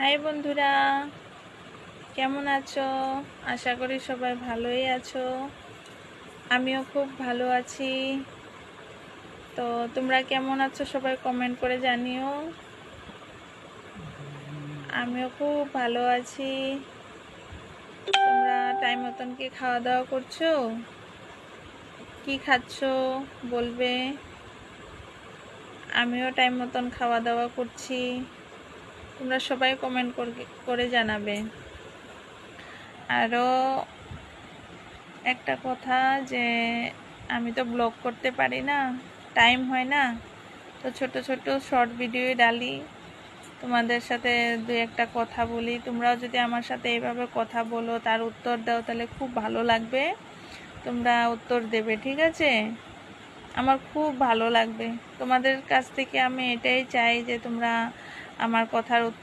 High বন্ধুরা, কেমন আছো? আশা করি সবাই ভালোই আছো। আমিও খুব ভালো আছি। তো তোমরা কেমন আছো সবাই কমেন্ট করে জানিও। আমিও খুব ভালো আছি। তোমরা টাইম মতন কি খাওয়া দাওয়া করছো? কি খাচ্ছো বলবে। আমিও টাইম মতন খাওয়া দাওয়া করছি। তোমরা সবাই কমেন্ট করে জানাবে। আরও একটা কথা, যে আমি তো ব্লগ করতে পারি না, টাইম হয় না, তো ছোট ছোট শর্ট ভিডিও ডালি, তোমাদের সাথে দু একটা কথা বলি। তোমরাও যদি আমার সাথে এইভাবে কথা বলো, তার উত্তর দাও, তাহলে খুব ভালো লাগবে। তোমরা উত্তর দেবে, ঠিক আছে? আমার খুব ভালো লাগবে। তোমাদের কাছ থেকে আমি এটাই চাই যে তোমরা আমার কথার